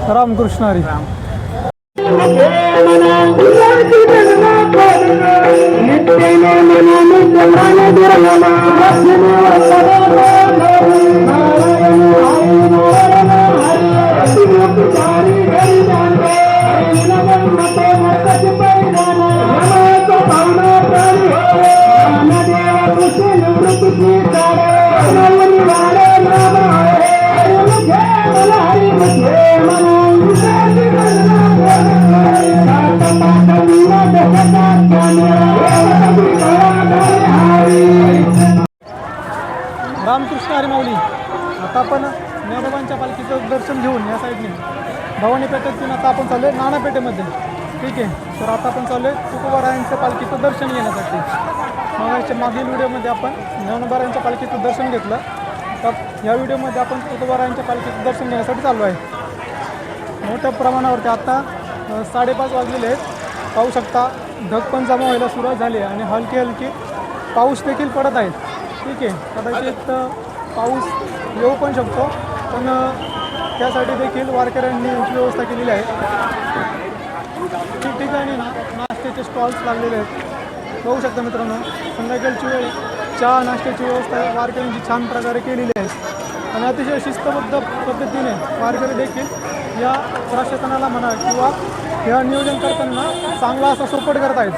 रामकृष्ण हरी. रामकृष्ण हरी माऊली. आता आपण ज्ञानोबांच्या पालखीचं दर्शन घेऊन या साईडने भवानी पेठेतून आता आपण चालू आहे नानापेठेमध्ये. ठीक आहे, तर आता आपण चालू आहे तुकोबारायांच्या पालखीचं दर्शन घेण्यासाठी. मागील व्हिडिओमध्ये आपण ज्ञानोबारायांच्या पालखीचं दर्शन घेतलं, तर या व्हिडिओमध्ये आपण तुकोबारायांच्या पालखीचं दर्शन घेण्यासाठी चालू आहे. मोठ्या प्रमाणावरती आता 5:30 वाजलेले आहेत. पाहू शकता ढग पण जमा व्हायला सुरुवात झाली आहे आणि हलकी हलकी पाऊस देखील पडत आहे. ठीक आहे, कदाचित पाऊस येऊ पण शकतो, पण त्यासाठी देखील वारकऱ्यांनी यांची व्यवस्था केलेली आहे. ठिकठिकाणी नाश्त्याचे स्टॉल्स लागलेले आहेत. बघू शकता मित्रांनो, संध्याकाळची वेळ चहा नाश्त्याची व्यवस्था वारकऱ्यांची छान प्रकारे केलेली आहे आणि अतिशय शिस्तबद्ध पद्धतीने वारकरी देखील या प्रशासनाला म्हणा किंवा या नियोजन करताना चांगला असा सपोर्ट करत आहेत.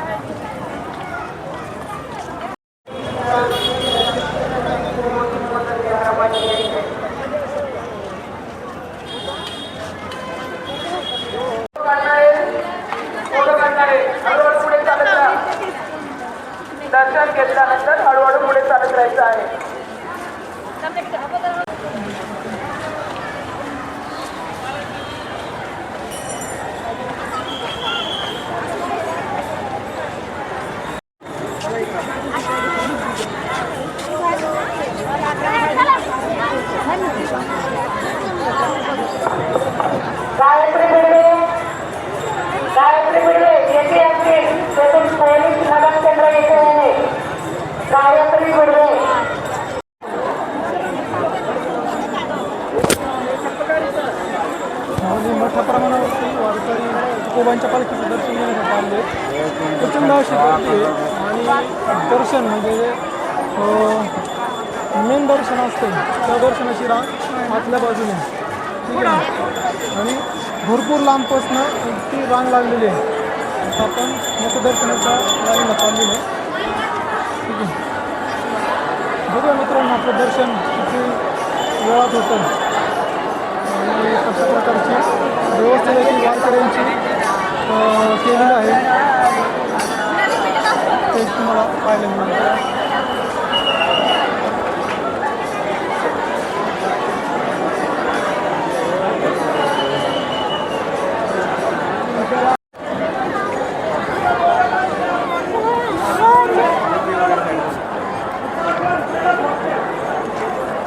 दर्शन घेतल्यानंतर हळूहळू पुढे चालत राहायचं आहे. गायत्री बिडवे येथे असतील तेथून पोलीस नगर केंद्र येथे आहे. गायत्री बिडवे मोठ्या प्रमाणावरती वारकरी तुकोबांच्या पालखीचं दर्शन घेण्यासाठी आले. प्रचंड अशी गर्दी आहे आणि दर्शन म्हणजे मेन दर्शन असते त्या दर्शनाची रांग आतल्या बाजूने. ठीक आहे, आणि भरपूर लांबपासनं ती रांग लागलेली आहे. आपण मुखदर्शनाच्या लाईनला चाललेलं आहे. ठीक आहे, बघूया मित्रांनो आपलं दर्शन किती वेळात होतं आणि कशा प्रकारची व्यवस्था देखील वारकऱ्यांची केलेली आहे ते तुम्हाला पाहायला मिळेल.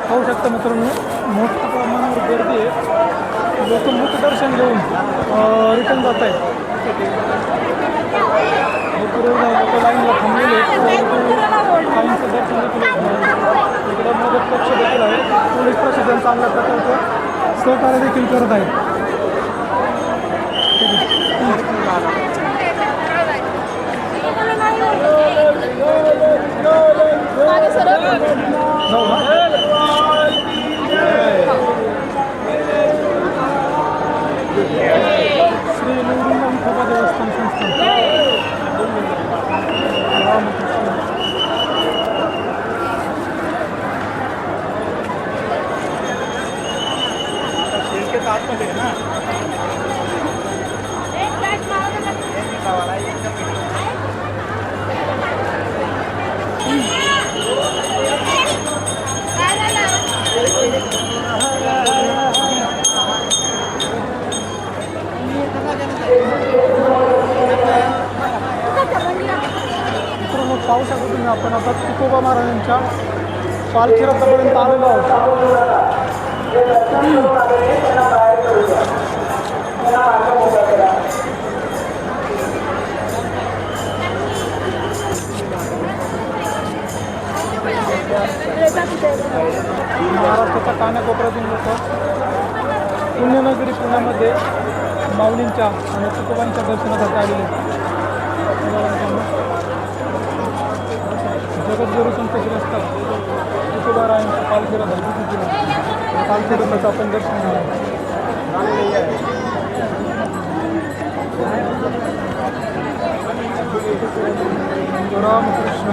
पाहू शकता मित्रांनो, मोठ्या प्रमाणावर गर्दी आहे. लोक मुखदर्शन घेऊन रिटर्न जात आहेत. लोक लाईनला थांबलेले आहेत. लाईनचं दर्शन देखील इकडं मदत कक्ष देखील आहे. पोलीस प्रशासन चांगल्या प्रकारचं सहकार्य देखील करत आहेत. श्री निवृंग विठोबा देवस्थान संस्थान रामकृष्ण. पाहू शकतो तुम्ही, आपण आता तुकोबा महाराजांच्या पालखी रथापर्यंत आलेलो आहोत. महाराष्ट्राच्या कानाकोपऱ्यातून लोक पुण्यनगरी पुण्यामध्ये माऊलींच्या आणि तुकोबांच्या दर्शनासाठी आलेले आहेत. जगद्गुरू संत श्रेष्ठ तुकोबारायांच्या पालखीला धर्ती केलं पालखीचं आपण दर्शन घेणार रामकृष्ण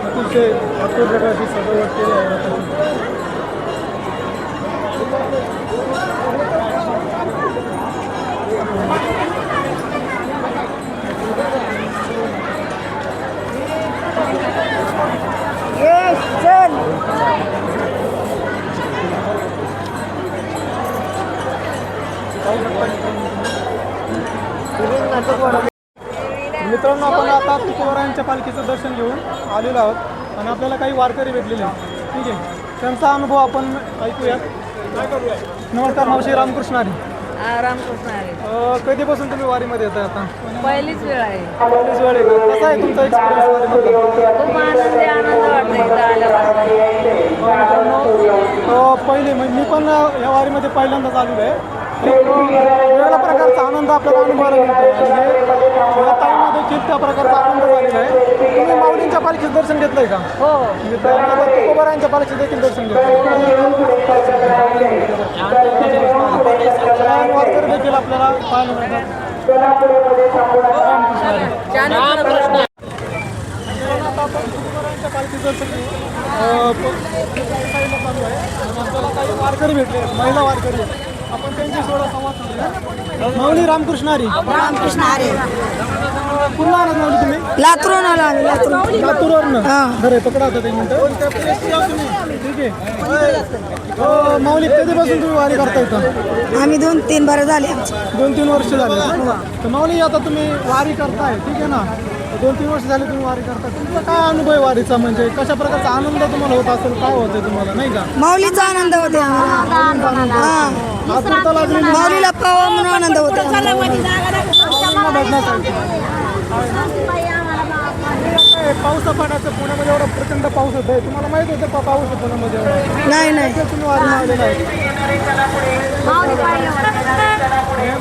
अतिशय अतुल प्रकारची सजावट केली आहे रथाची. मित्रांनो आपण आता तुकोबारायांच्या पालखीचं दर्शन घेऊन आलेलो आहोत आणि आपल्याला काही वारकरी भेटलेले आहेत. ठीक आहे, त्यांचा अनुभव आपण ऐकूयात. नमस्कार मावशी, रामकृष्ण हरी. रामकृष्ण आहे. कधीपासून तुम्ही वारीमध्ये येताय आता? पहिलीच वेळ आहे. पहिलीच वेळ आहे का? कसा आहे तुमचा एक्सपिरियन्स वारीमध्ये? खूप आनंद वाटतो इथं आल्यापासून. मित्रांनो पहिले मी पण या वारीमध्ये पहिल्यांदाच आलेलो आहे. एक वेगळ्या प्रकारचा आनंद आपल्याला अनुभवायला मिळतो आणि या ताईंना देखील त्या प्रकारचा आनंद झालेला आहे. तुम्ही माऊलींच्या पालखीचं दर्शन घेतलंय का? हो. मित्रांनो तुकोबारायांच्या पालखीचं देखील दर्शन घेतलं. वारकरी देखील आपल्याला पाहायला मिळतात. पालखीचं दर्शन आपल्याला काही वारकरी भेटले, महिला वारकरी. आपण त्यांची थोडा संवाद साधूया. माऊली, रामकृष्ण हरी. रामकृष्ण हरी. पुन्हा आलात माऊली तुम्ही? लातूरून आलो आम्ही. लातूरवरनं बरं पकडा आता एक मिनिटं. ठीक आहे. माऊली, कधीपासून तुम्ही वारी करता इथं? आम्ही 2-3 बार झाले आमचे. 2-3 वर्ष झाले. तर माऊली, आता तुम्ही वारी करताय, ठीक आहे ना? 2-3 वर्ष झाले तुम्ही वारी करता. तुमचा काय अनुभव आहे वारीचा? म्हणजे कशा प्रकारचा आनंद तुम्हाला होत असेल, काय होतं तुम्हाला, नाही का? माऊलीचा आनंद होते आम्हाला. आतुरता लागली माऊलीला पावा म्हणून आनंद होते आम्हाला. पावसा पाण्याचं पुण्यामध्ये एवढा प्रचंड पाऊस होत आहे. तुम्हाला माहित होतं का पाऊस होतो पुण्यामध्ये एवढा? नाही तुम्ही वारी आलेला आहे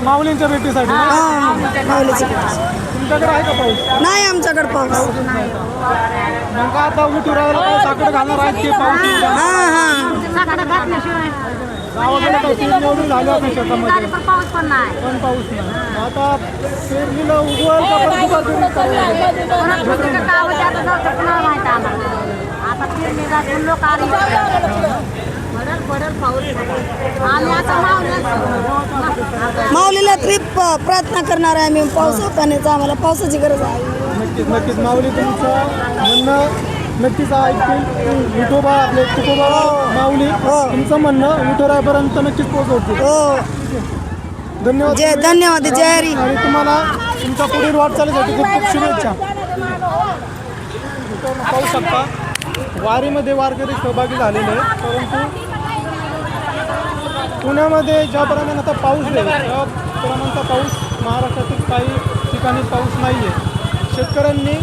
माऊलींच्या भेटीसाठी. माऊलीचा तुमच्याकडे आहे का पाऊस? नाही आमच्याकडे पाऊस. मग का आता उठुराला काय साखर घालणार आहेत की पाऊस? गावाकडे काय पेरणी वगैरे झाली असेल शेतामध्ये, पण पाऊस नाही. आता पेरणीला उगवाल का पण दुबार पेरणी माऊलीला तरी प्रार्थना करणार आहे आम्ही. पावसा पाण्याचा आम्हाला पावसाची गरज आहे. नक्कीच नक्कीच माऊली तुमचं म्हणणं नक्कीच ऐकतील. विठोबा आपले तुकोबा माऊली तुमचं म्हणणं विठोरापर्यंत नक्कीच पोहोचवतील. हो, धन्यवाद. धन्यवाद. जय हरी. आणि तुम्हाला तुमच्या पुढील वाटचालीसाठी खूप खूप शुभेच्छा. पाहू शकता वारीमध्ये वारकरी सहभागी झालेले आहेत, परंतु पुण्यामध्ये ज्याप्रमाणे आता पाऊस आहे त्या प्रमाणाचा पाऊस महाराष्ट्रातील काही ठिकाणी पाऊस नाही आहे. शेतकऱ्यांनी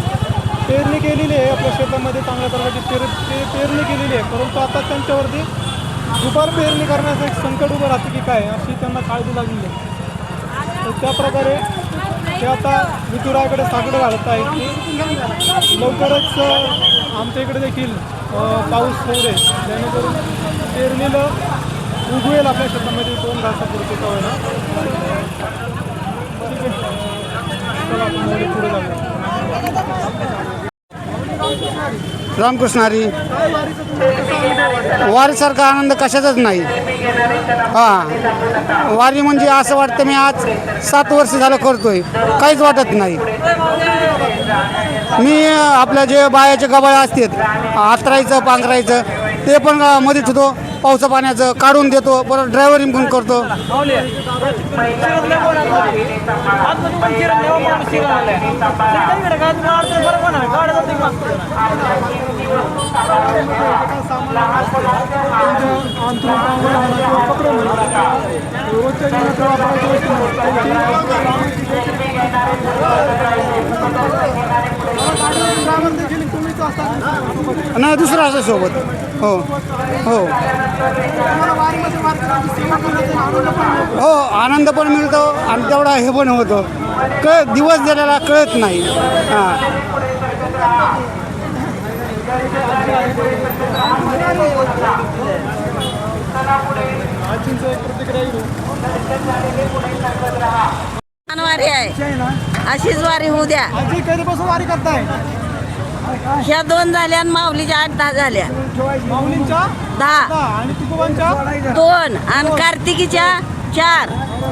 पेरणी केलेली आहे, आपल्या शेतामध्ये चांगल्या प्रकारची पेरणी केलेली आहे, परंतु आता त्यांच्यावरती दुबार पेरणी करण्याचं एक संकट उभं राहतं की काय, अशी त्यांना काळजी लागली आहे. तर त्याप्रकारे ते आता विठुरायाकडे साकडं घालत आहेत की लवकरच आमच्या इकडे देखील पाऊस होऊ दे, जेणेकरून पेरणीला उगवेल आपल्या शेतामध्ये 2 घासापुरते का होईना. ठीक आहे, चला आपण पुढे जाऊया. रामकृष्ण हरी. वारीसारखा आनंद कशाचाच नाही. वारी म्हणजे असं वाटतं मी आज 7 वर्ष झालं करतोय, काहीच वाटत नाही. मी आपल्या जे बायाचे गबाळ असतात हातरायचं पांघरायचं ते पण मध्ये ठेवतो, पावसा पाण्याचं काढून देतो, परत ड्रायव्हरिंग पण करतो. तुम्हीच होता नाही दुसरा असं सोबत हो हो तुम्हाला वारीमध्ये वारकऱ्यांची सेवा केल्याचा आनंद पण मिळतो. हो आनंद पण मिळतो आणि तेवढा हे पण होतो दिवस गेलेला कळत नाही हां आजींचं एक प्रतिक्रिया घेऊ. वारी आहे आजी आहे ना, अशीच वारी होऊ द्या. आजी कधीपासून वारी करताय? ह्या 2 झाल्या आणि माऊलीच्या 8-10 झाल्या. माऊलींच्या 10 आणि तुकोबांच्या 2 आणि कार्तिकीच्या 4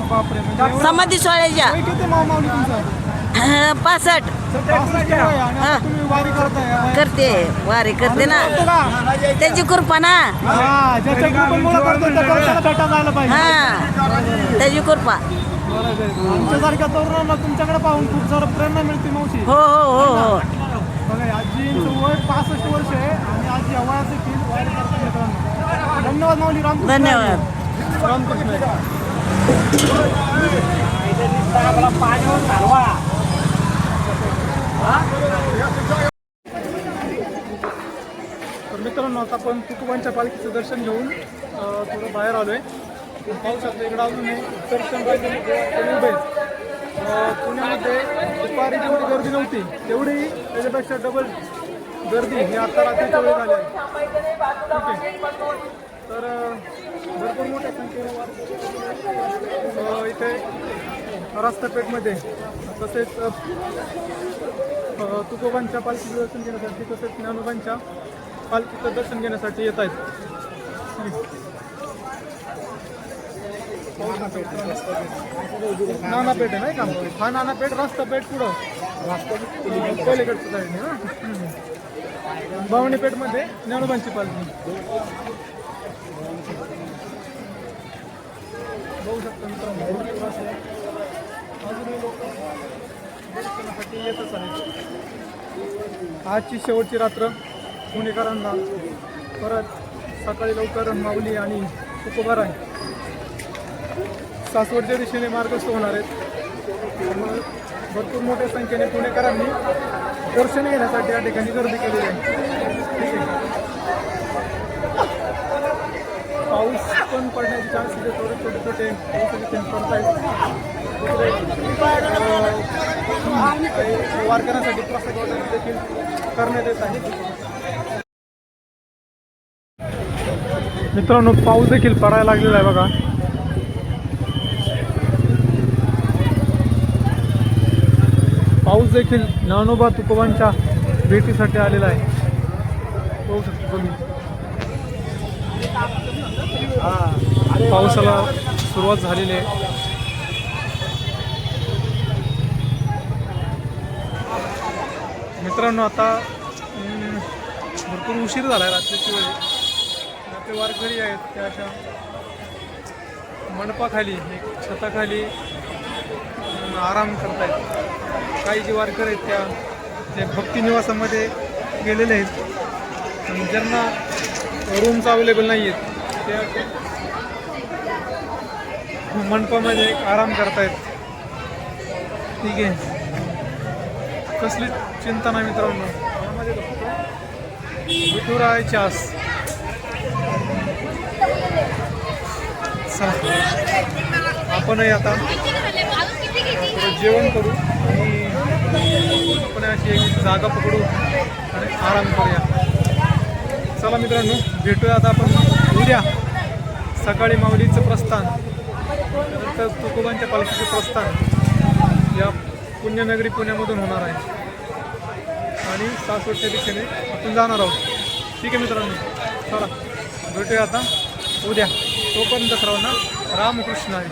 बापरे म्हणजे समाधी सोहळ्याच्या वय किती माऊली तुमचं? 65 65 वय आणि आता तुम्ही वारी करताय. करते वारी करते ना करतो का? त्याची कृपा ना. हा, ज्याच्या कृपेमुळे करतो त्या करताना भेटा जायला पाहिजे. हा त्याची कृपा. बरोबर आहे. आमच्यासारख्या तरुणांना तुमच्याकडे पाहून खूप सारं प्रेरणा मिळते मावशी. हो हो हो हो बघा आजींचं वय 65 वर्ष आहे आणि आजी वयात देखील वारी करतात मित्रांनो. धन्यवाद माऊली. रामकृष्ण धन्यवाद. रामकृष्ण. तर मित्रांनो आता आपण तुकोबांच्या पालखीचं दर्शन घेऊन थोडं बाहेर आलोय. पाहू शकतो इकडं अजून दर्शन कमी उभे आहेत. पुण्यामध्ये दुपारी जेवढी गर्दी नव्हती तेवढी त्याच्यापेक्षा डबल गर्दी ही आता रात्रीच्या वेळी झाली आहे. ठीक आहे. तर भरपूर मोठ्या संख्येने इथे रास्तापेठमध्ये तसेच तुकोबांच्या पालखीचं दर्शन घेण्यासाठी तसेच ज्ञानोबांच्या पालखीचं दर्शन घेण्यासाठी येत आहेत. नानापेठ आहे नाही का? हा नानापेठ रास्तापेठ पुढं पलीकडचं साईडने ना. भवानीपेठमध्ये ज्ञानोबांची पालखी बघू शकता मित्रांनो. भरपूर असे अजूनही लोक दर्शनासाठी येतच आहेत. आजची शेवटची रात्र पुणेकरांना परत सकाळी लवकर माऊली आणि तुकोबाराय सासवडच्या दिशेने मार्गस्थ होणार आहेत. त्यामुळे भरपूर मोठ्या संख्येने पुणेकरांनी दर्शन घेण्यासाठी या ठिकाणी गर्दी केलेली आहे. ठीक आहे. पाऊस पण पडण्याचे चान्सेस आहे. थोडे छोटे छोटे पावसाचे थेंब पडत आहेत. वारकऱ्यांसाठी प्रसाद वगैरे देखील करण्यात येत आहे. मित्रांनो पाऊस देखील पडायला लागलेला आहे बघा. पाऊस देखील ज्ञानोबा तुकोबांच्या भेटीसाठी आलेला आहे. पाहू शकतो तुम्ही. पावसाला सुरुवात झालेली आहे. मित्रांनो आता भरपूर उशीर झाला आहे रात्रीची वेळ. ते वारकरी आहेत त्या अशा मंडपाखाली एक छताखाली आराम करतायत. काही जे वारकरी आहेत त्या भक्ती निवासामध्ये गेलेले आहेत आणि ज्यांना रूम्स अवेलेबल नाही आहेत त्या मंडपामध्ये एक आराम करतायत. ठीक आहे. कसली चिंता नाही मित्रांनो. यामध्ये फक्त विठुरायाची आस. आपणही आता जेवण करू आणि आपण अशी एक जागा पकडू आणि आराम करूया. चला मित्रांनो भेटूया आता आपण उद्या सकाळी माऊलीचं प्रस्थान त्यानंतर तुकोबांच्या पालखीचं प्रस्थान या पुण्यनगरी पुण्यामधून होणार आहे आणि सासवडच्या दिशेने आपण जाणार आहोत. ठीक आहे मित्रांनो चला भेटूया आता उद्या. तोपर्यंत सर्वांना रामकृष्ण आहे.